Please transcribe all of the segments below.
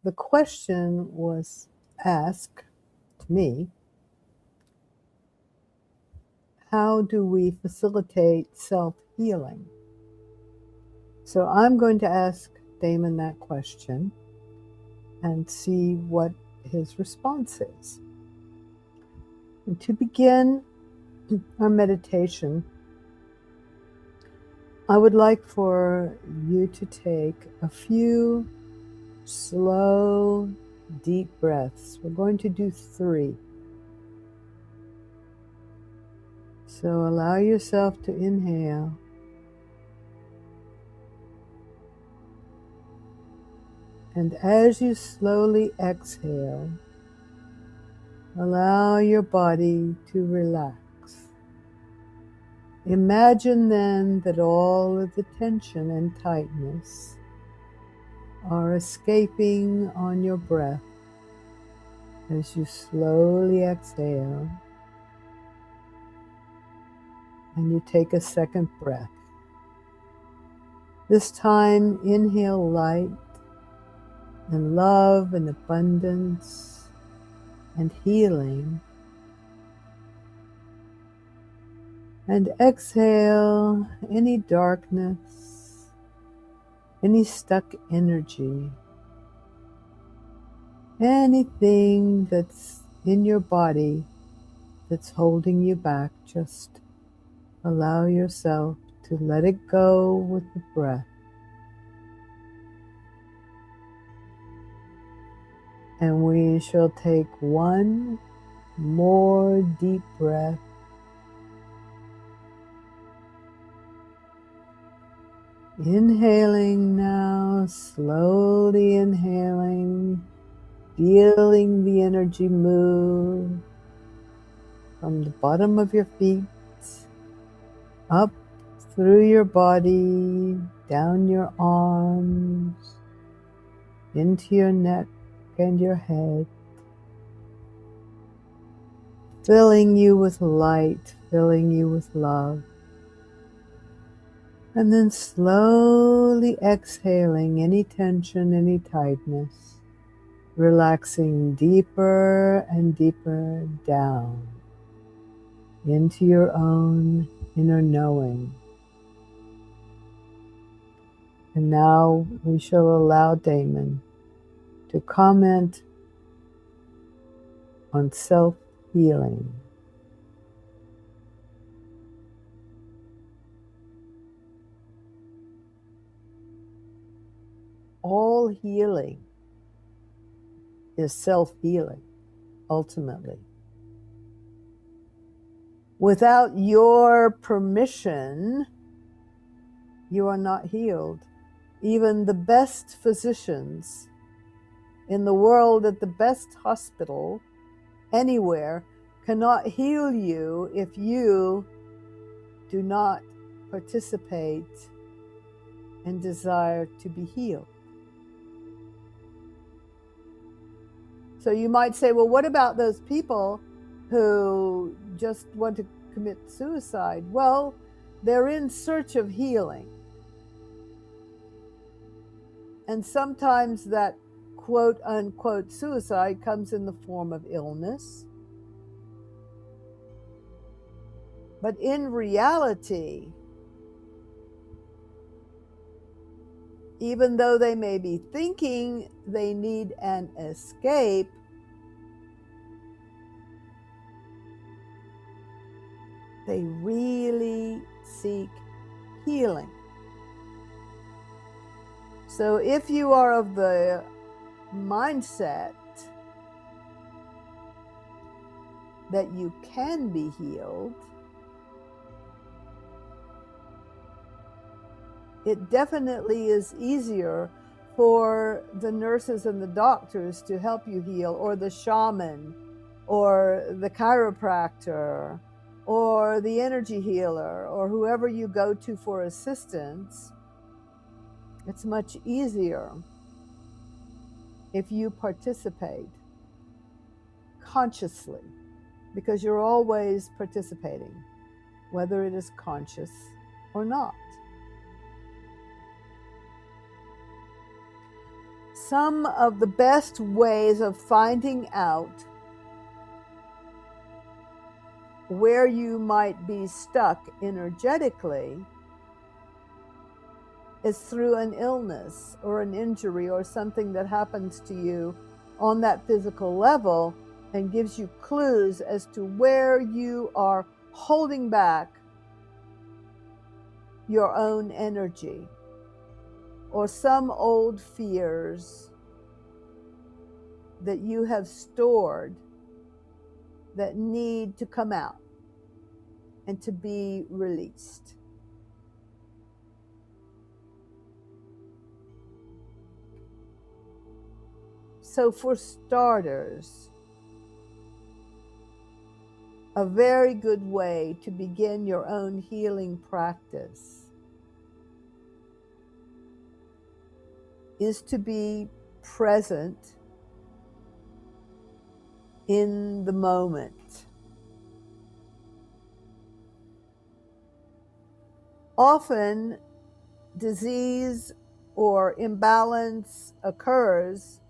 the question was asked to me, how do we facilitate self-healing? So I'm going to ask Damon that question and see what his response is. And to begin our meditation, I would like for you to take a few slow, deep breaths. We're going to do 3. So allow yourself to inhale. And as you slowly exhale, allow your body to relax. Imagine then that all of the tension and tightness are escaping on your breath as you slowly exhale and you take a second breath. This time, inhale light and love and abundance and healing. And exhale any darkness, any stuck energy, anything that's in your body that's holding you back. Just allow yourself to let it go with the breath. And we shall take one more deep breath. Inhaling now, slowly inhaling, feeling the energy move from the bottom of your feet, up through your body, down your arms, into your neck and your head, filling you with light, filling you with love. And then slowly exhaling any tension, any tightness, relaxing deeper and deeper down into your own inner knowing. And now we shall allow Damon to comment on self-healing. All healing is self-healing, ultimately. Without your permission, you are not healed. Even the best physicians in the world, at the best hospital, anywhere, cannot heal you if you do not participate and desire to be healed. So you might say, well, what about those people who just want to commit suicide? Well, they're in search of healing. And sometimes that quote unquote suicide comes in the form of illness. But in reality, even though they may be thinking they need an escape, they really seek healing. So if you are of the mindset that you can be healed, it definitely is easier for the nurses and the doctors to help you heal, or the shaman, or the chiropractor, or the energy healer, or whoever you go to for assistance. It's much easier if you participate consciously, because you're always participating, whether it is conscious or not. some of the best ways of finding out where you might be stuck energetically is through an illness or an injury or something that happens to you on that physical level and gives you clues as to where you are holding back your own energy or some old fears that you have stored that need to come out and to be released. So for starters, a very good way to begin your own healing practice is to be present in the moment. Often, disease or imbalance occurs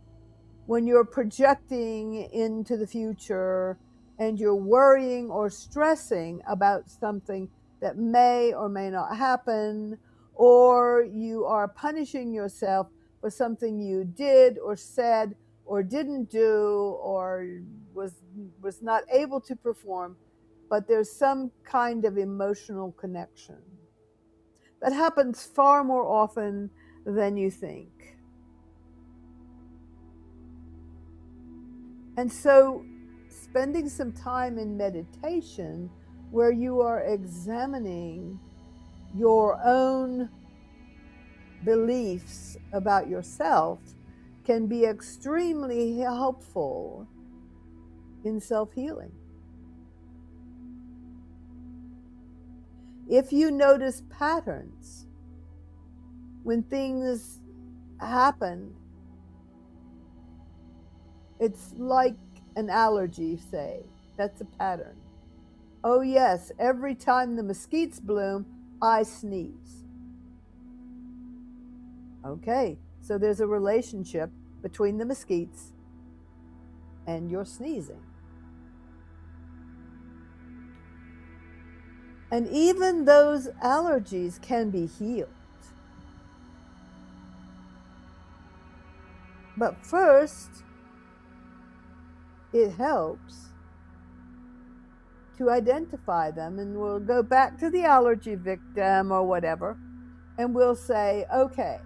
when you're projecting into the future and you're worrying or stressing about something that may or may not happen, or you are punishing yourself for something you did or said or didn't do or was not able to perform, but there's some kind of emotional connection. That happens far more often than you think. And so, spending some time in meditation where you are examining your own beliefs about yourself can be extremely helpful in self-healing. If you notice patterns when things happen, it's like an allergy, say. That's a pattern. Oh yes, every time the mesquites bloom, I sneeze. Okay, so there's a relationship between the mesquites and your sneezing. And even those allergies can be healed. But first, it helps to identify them, and we'll go back to the allergy victim or whatever, and we'll say, okay,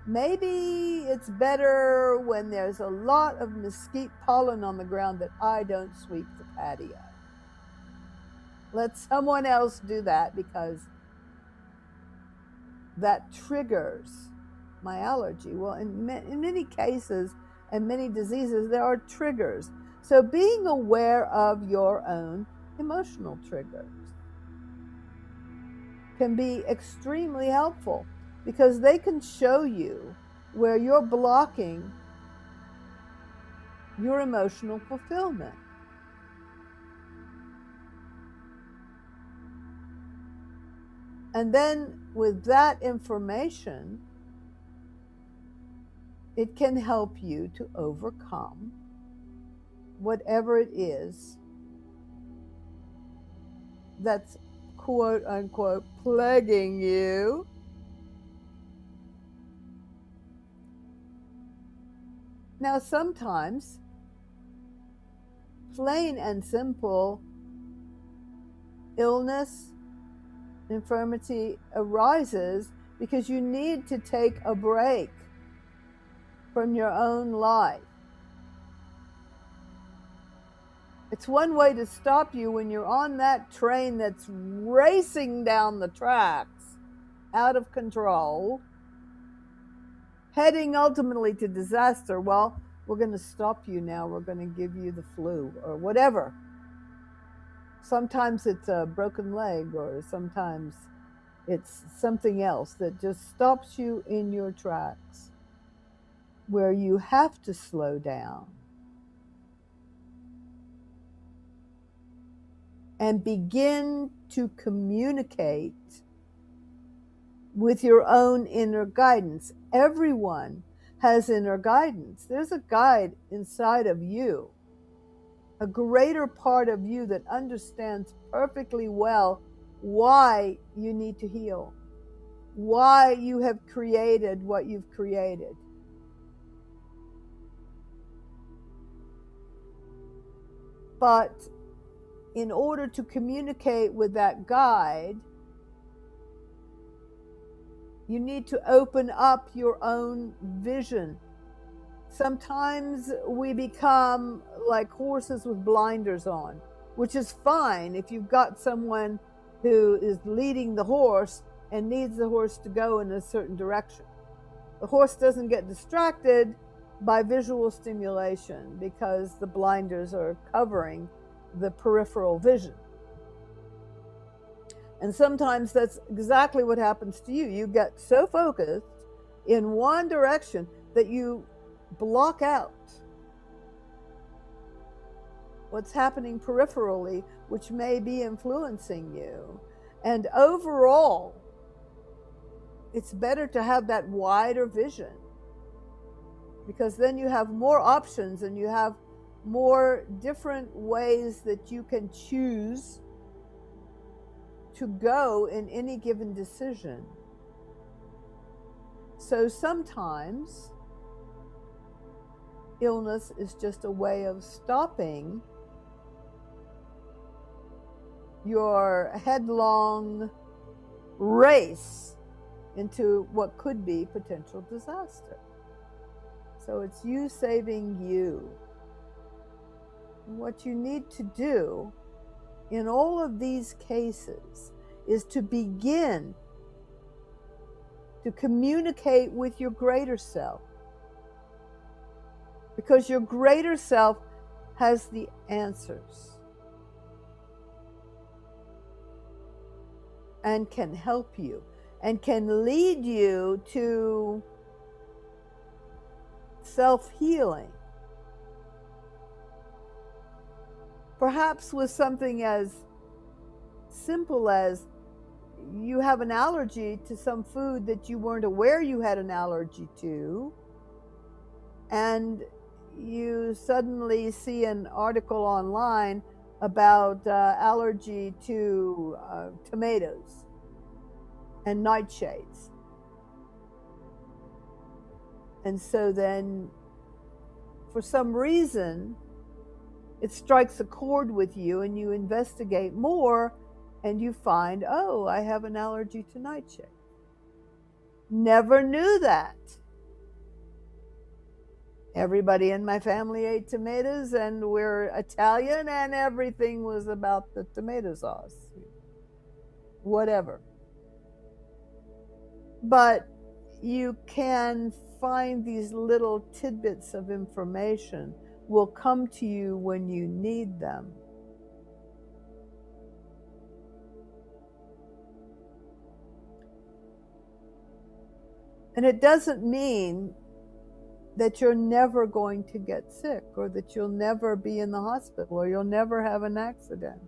maybe it's better when there's a lot of mesquite pollen on the ground that I don't sweep the patio. Let someone else do that because that triggers my allergy. Well, in many cases and many diseases, there are triggers. So being aware of your own emotional triggers can be extremely helpful because they can show you where you're blocking your emotional fulfillment. And then with that information, it can help you to overcome whatever it is that's quote unquote plaguing you. Now, sometimes, plain and simple, illness, infirmity arises because you need to take a break from your own life. It's one way to stop you when you're on that train that's racing down the tracks, out of control, heading ultimately to disaster. Well, we're going to stop you now. We're going to give you the flu or whatever. Sometimes it's a broken leg, or sometimes it's something else that just stops you in your tracks, where you have to slow down and begin to communicate with your own inner guidance. Everyone has inner guidance. There's a guide inside of you, a greater part of you that understands perfectly well why you need to heal, why you have created what you've created. But in order to communicate with that guide, you need to open up your own vision. Sometimes we become like horses with blinders on, which is fine if you've got someone who is leading the horse and needs the horse to go in a certain direction. The horse doesn't get distracted by visual stimulation because the blinders are covering the peripheral vision. And sometimes that's exactly what happens to you. You get so focused in one direction that you block out what's happening peripherally, which may be influencing you. And overall, it's better to have that wider vision, because then you have more options and you have more different ways that you can choose to go in any given decision. So sometimes illness is just a way of stopping your headlong race into what could be potential disaster. So it's you saving you. What you need to do in all of these cases is to begin to communicate with your greater self, because your greater self has the answers and can help you and can lead you to self-healing. Perhaps with something as simple as you have an allergy to some food that you weren't aware you had an allergy to, and you suddenly see an article online about allergy to tomatoes and nightshades. And so then, for some reason, it strikes a chord with you and you investigate more and you find, oh, I have an allergy to nightshade. Never knew that. Everybody in my family ate tomatoes and we're Italian and everything was about the tomato sauce. Whatever. But you can find these little tidbits of information will come to you when you need them. And it doesn't mean that you're never going to get sick, or that you'll never be in the hospital, or you'll never have an accident.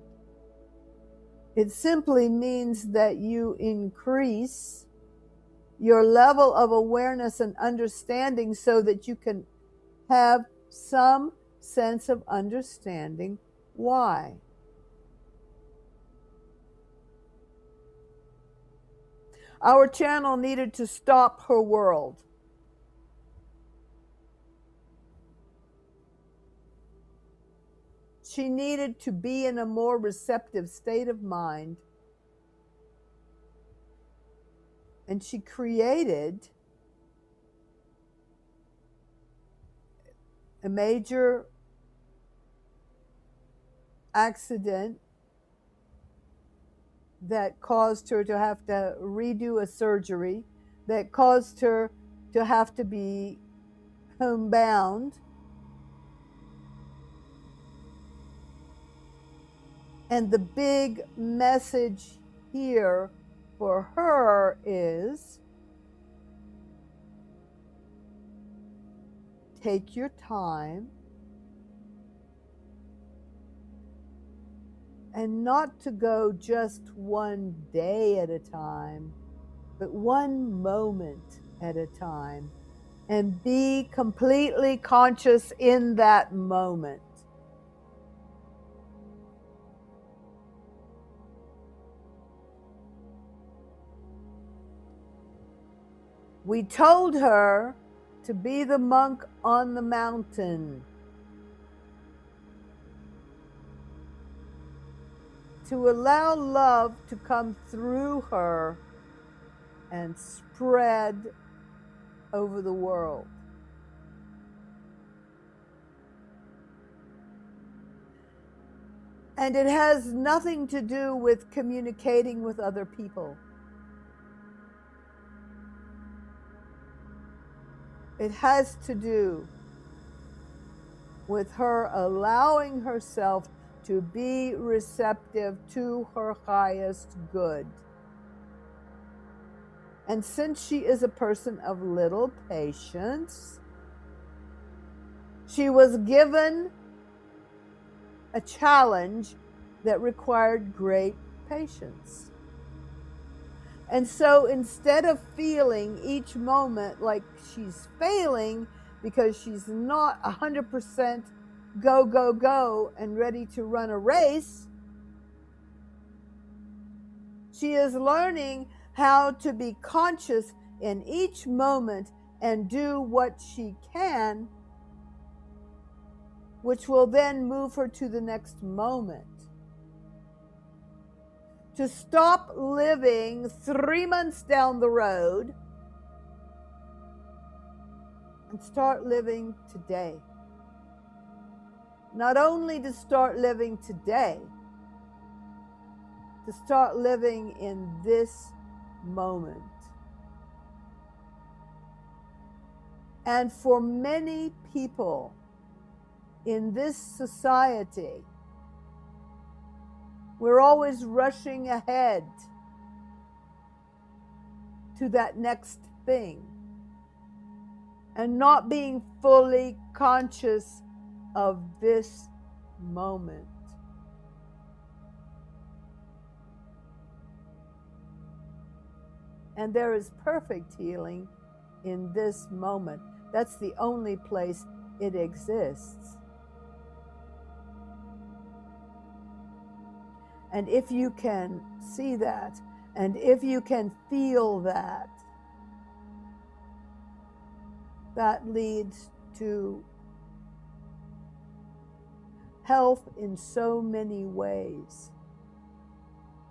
It simply means that you increase your level of awareness and understanding so that you can have some sense of understanding why. Our channel needed to stop her world. She needed to be in a more receptive state of mind. And she created a major accident that caused her to have to redo a surgery, that caused her to have to be homebound. And the big message here for her is take your time and not to go just one day at a time, but one moment at a time. and be completely conscious in that moment. We told her to be the monk on the mountain, to allow love to come through her and spread over the world. And it has nothing to do with communicating with other people. It has to do with her allowing herself to be receptive to her highest good. And since she is a person of little patience, she was given a challenge that required great patience. And so instead of feeling each moment like she's failing because she's not 100% go, go, go and ready to run a race, she is learning how to be conscious in each moment and do what she can, which will then move her to the next moment. To stop living 3 months down the road and start living today. Not only to start living today, to start living in this moment. And for many people in this society, we're always rushing ahead to that next thing and not being fully conscious of this moment. And there is perfect healing in this moment. That's the only place it exists. And if you can see that, and if you can feel that, that leads to health in so many ways,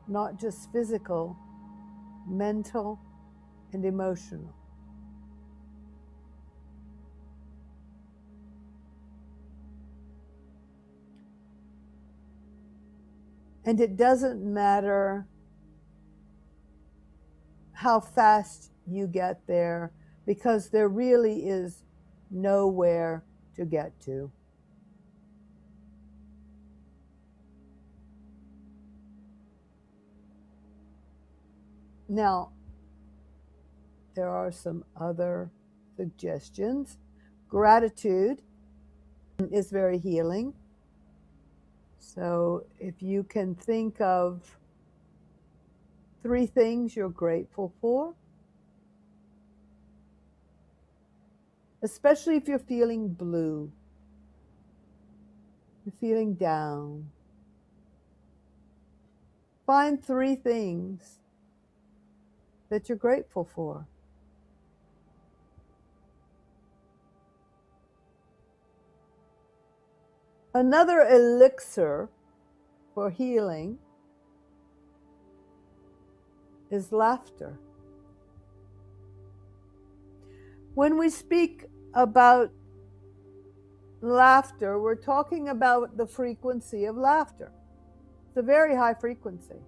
not just physical, mental, and emotional. And it doesn't matter how fast you get there, because there really is nowhere to get to. Now, there are some other suggestions. Gratitude is very healing. So if you can think of 3 things you're grateful for, especially if you're feeling blue, you're feeling down, find 3 things that you're grateful for. Another elixir for healing is laughter. When we speak about laughter, we're talking about the frequency of laughter. It's a very high frequency.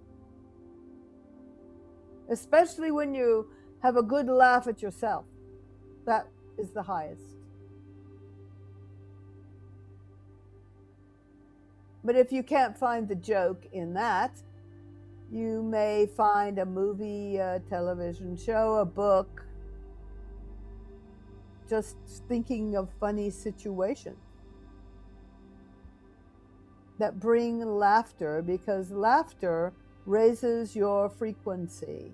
Especially when you have a good laugh at yourself. That is the highest. But if you can't find the joke in that, you may find a movie, a television show, a book, just thinking of funny situations that bring laughter, because laughter raises your frequency.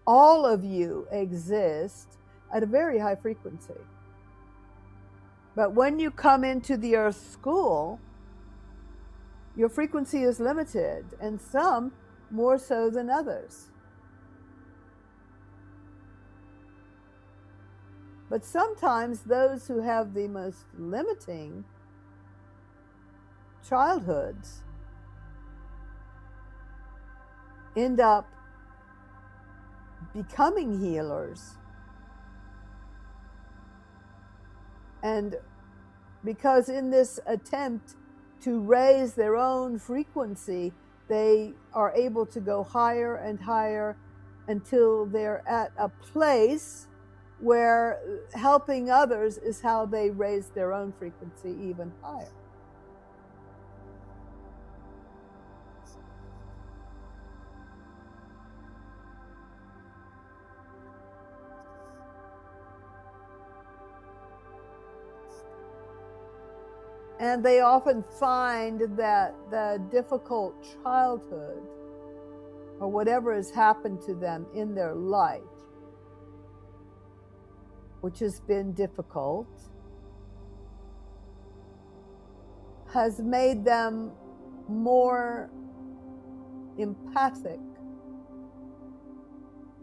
all of you exist at a very high frequency. But when you come into the Earth School, your frequency is limited, and some more so than others. But sometimes those who have the most limiting childhoods end up becoming healers. And because in this attempt to raise their own frequency, they are able to go higher and higher until they're at a place where helping others is how they raise their own frequency even higher. And they often find that the difficult childhood or whatever has happened to them in their life, which has been difficult, has made them more empathic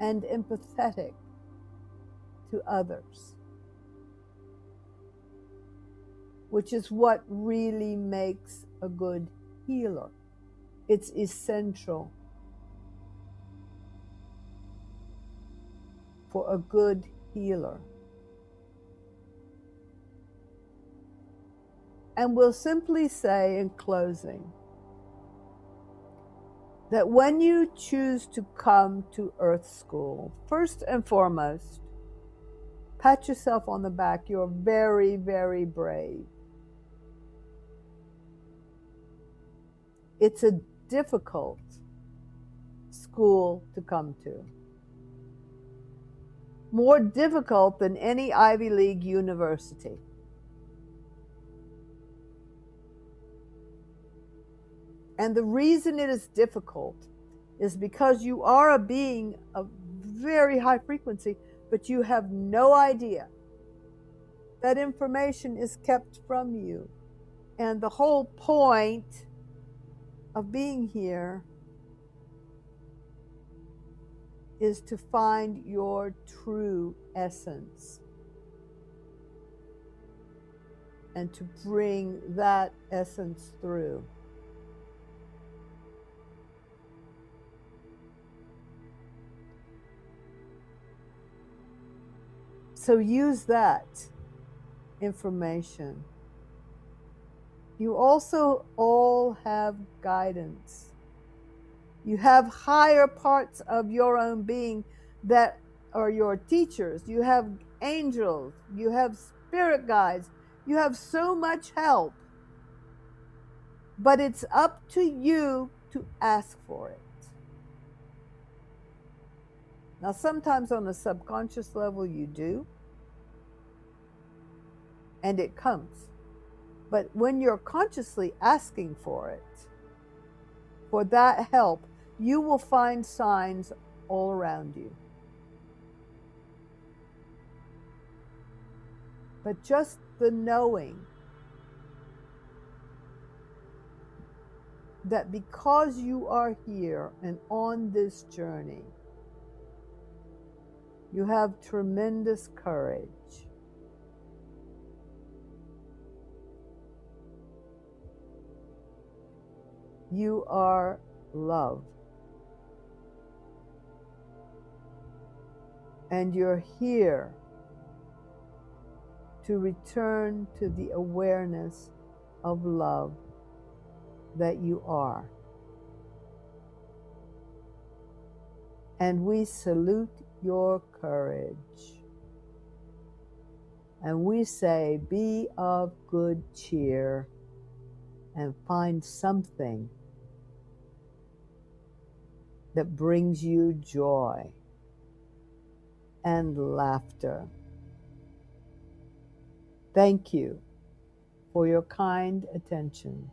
and empathetic to others, which is what really makes a good healer. It's essential for a good healer. And we'll simply say in closing that when you choose to come to Earth School, first and foremost, pat yourself on the back. You're very, very brave. It's a difficult school to come to. More difficult than any Ivy League university. And the reason it is difficult is because you are a being of very high frequency, but you have no idea. That information is kept from you. And the whole point of being here is to find your true essence and to bring that essence through. So use that information. You also all have guidance. You have higher parts of your own being that are your teachers. You have angels. You have spirit guides. You have so much help. But it's up to you to ask for it. Now, sometimes on a subconscious level you do, and it comes. But when you're consciously asking for it, for that help, you will find signs all around you. But just the knowing that because you are here and on this journey, you have tremendous courage. You are love. And you're here to return to the awareness of love that you are. And we salute your courage. And we say, be of good cheer and find something that brings you joy and laughter. Thank you for your kind attention.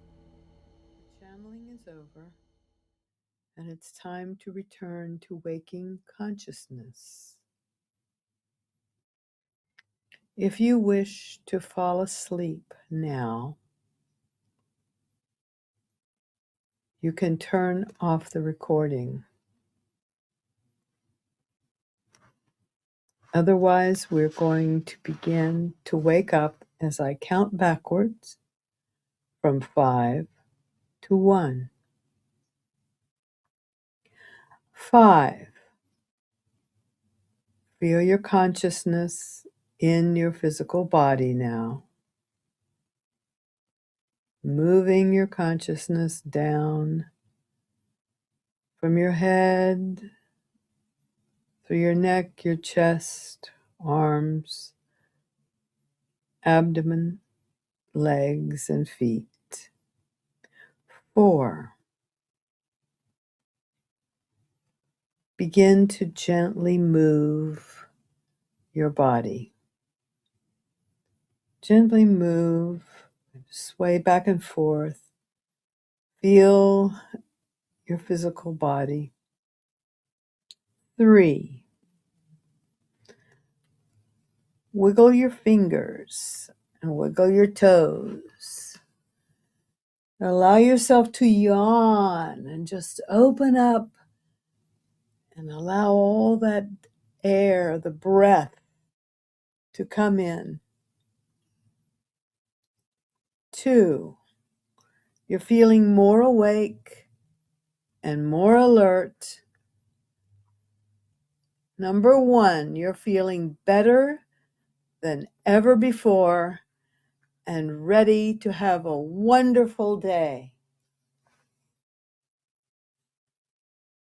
The channeling is over. And it's time to return to waking consciousness. If you wish to fall asleep now, you can turn off the recording. Otherwise, we're going to begin to wake up as I count backwards from 5 to 1. 5. Feel your consciousness in your physical body now. Moving your consciousness down from your head, through your neck, your chest, arms, abdomen, legs, and feet. 4. Begin to gently move your body. Gently move, sway back and forth. Feel your physical body. 3. Wiggle your fingers and wiggle your toes. Allow yourself to yawn and just open up and allow all that air, the breath, to come in. 2. You're feeling more awake and more alert. 1, you're feeling better than ever before and ready to have a wonderful day.